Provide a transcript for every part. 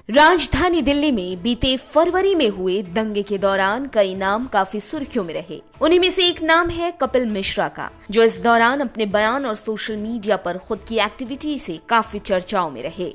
राजधानी दिल्ली में बीते फरवरी में हुए दंगे के दौरान कई नाम काफी सुर्खियों में रहे। उन्हीं में से एक नाम है कपिल मिश्रा का, जो इस दौरान अपने बयान और सोशल मीडिया पर खुद की एक्टिविटी से काफी चर्चाओं में रहे।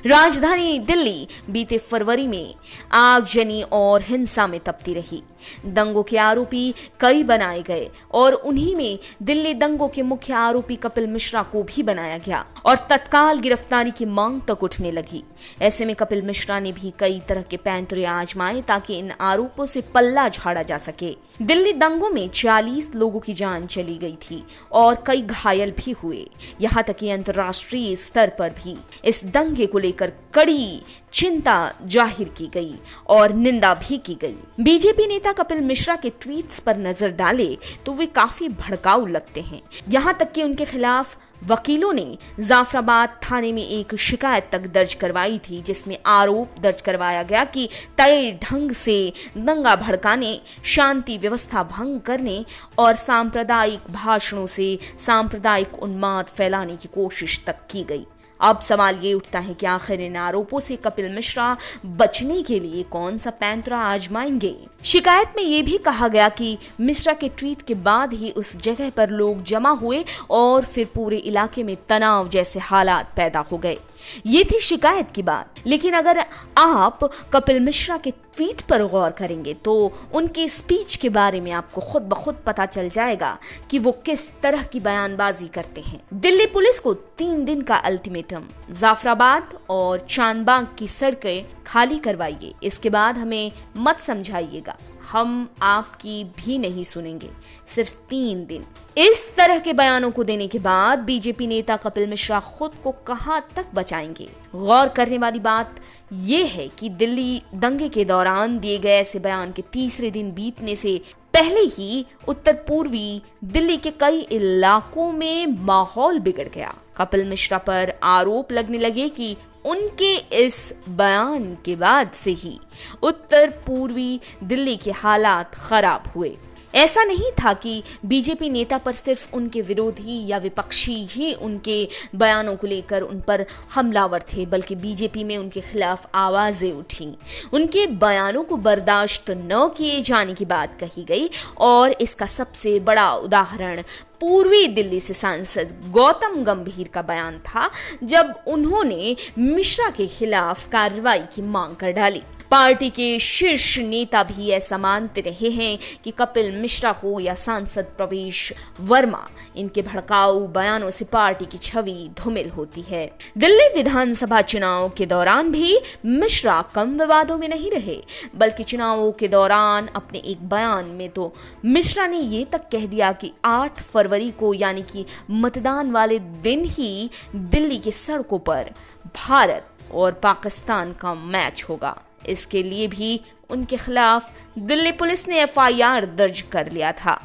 राजधानी दिल्ली बीते फरवरी में आगजनी और हिंसा में तपती रही। दंगों के आरोपी कई बनाए गए और उन्हीं में दिल्ली दंगों के मुख्य आरोपी कपिल मिश्रा को भी बनाया गया और तत्काल गिरफ्तारी की मांग तक उठने लगी। ऐसे में कपिल मिश्रा ने भी कई तरह के पैंतरे आजमाए ताकि इन आरोपों से पल्ला झाड़ा जा सके। दिल्ली दंगों में 40 लोगों की जान चली गई थी और कई घायल भी हुए। यहाँ तक कि अंतर्राष्ट्रीय स्तर पर भी इस दंगे को लेकर कड़ी चिंता जाहिर की गई और निंदा भी की गई। बीजेपी नेता कपिल मिश्रा के ट्वीट्स पर नजर डाले तो वे काफी भड़काऊ लगते हैं। यहाँ तक कि उनके खिलाफ वकीलों ने जाफराबाद थाने में एक शिकायत तक दर्ज करवाई थी, जिसमें आरोप दर्ज करवाया गया कि तय ढंग से दंगा भड़काने, शांति व्यवस्था भंग करने और सांप्रदायिक भाषणों से सांप्रदायिक उन्माद फैलाने की कोशिश तक की गई। अब सवाल ये उठता है कि आखिर इन आरोपों से कपिल मिश्रा बचने के लिए कौन सा पैंतरा आजमाएंगे। शिकायत में ये भी कहा गया कि मिश्रा के ट्वीट के बाद ही उस जगह पर लोग जमा हुए और फिर पूरे इलाके में तनाव जैसे हालात पैदा हो गए। ये थी शिकायत की बात। लेकिन अगर आप कपिल मिश्रा के ट्वीट पर गौर करेंगे तो उनके स्पीच के बारे में आपको खुद ब खुद पता चल जाएगा कि वो किस तरह की बयानबाजी करते हैं। दिल्ली पुलिस को 3 दिन का अल्टीमेटम, जाफराबाद और चांदबाग की सड़कें खाली करवाइए, इसके बाद हमें मत समझाइएगा, हम आपकी भी नहीं सुनेंगे, सिर्फ 3 दिन। इस तरह के बयानों को देने के बाद बीजेपी नेता कपिल मिश्रा खुद को कहां तक बचाएंगे। गौर करने वाली बात यह है कि दिल्ली दंगे के दौरान दिए गए ऐसे बयान के तीसरे दिन बीतने से पहले ही उत्तर पूर्वी दिल्ली के कई इलाकों में माहौल बिगड़ गया। कपिल मिश्रा पर आरोप लगने लगे कि उनके इस बयान के बाद से ही उत्तर पूर्वी दिल्ली के हालात खराब हुए। ऐसा नहीं था कि बीजेपी नेता पर सिर्फ उनके विरोधी या विपक्षी ही उनके बयानों को लेकर उन पर हमलावर थे, बल्कि बीजेपी में उनके खिलाफ आवाजें उठी। उनके बयानों को बर्दाश्त न किए जाने की बात कही गई और इसका सबसे बड़ा उदाहरण पूर्वी दिल्ली से सांसद गौतम गंभीर का बयान था, जब उन्होंने मिश्रा के खिलाफ कार्रवाई की मांग कर डाली। पार्टी के शीर्ष नेता भी ऐसा मानते रहे हैं कि कपिल मिश्रा हो या सांसद प्रवेश वर्मा, इनके भड़काऊ बयानों से पार्टी की छवि धूमिल होती है। दिल्ली विधानसभा चुनाव के दौरान भी मिश्रा कम विवादों में नहीं रहे, बल्कि चुनावों के दौरान अपने एक बयान में तो मिश्रा ने ये तक कह दिया कि 8 फरवरी को, यानी कि मतदान वाले दिन ही दिल्ली की सड़कों पर भारत और पाकिस्तान का मैच होगा। इसके लिए भी उनके खिलाफ दिल्ली पुलिस ने FIR दर्ज कर लिया था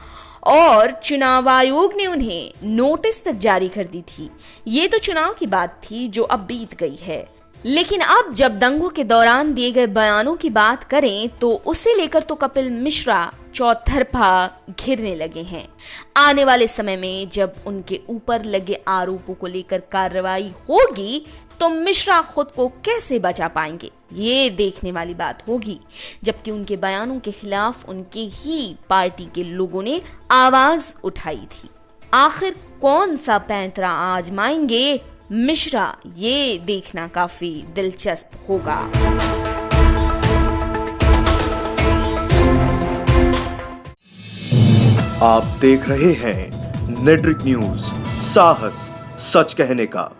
और चुनाव आयोग ने उन्हें नोटिस तक जारी कर दी थी। ये तो चुनाव की बात थी जो अब बीत गई है। लेकिन अब जब दंगों के दौरान दिए गए बयानों की बात करें तो उसे लेकर तो कपिल मिश्रा चौतरफा घिरने लगे हैं। आने वाले समय में जब उनके ऊपर लगे आरोपों को लेकर कार्रवाई होगी तो मिश्रा खुद को कैसे बचा पाएंगे, ये देखने वाली बात होगी। जबकि उनके बयानों के खिलाफ उनके ही पार्टी के लोगों ने आवाज उठाई थी। आखिर कौन सा पैंतरा आजमाएंगे मिश्रा, ये देखना काफी दिलचस्प होगा। आप देख रहे हैं नेटरिक न्यूज, साहस सच कहने का।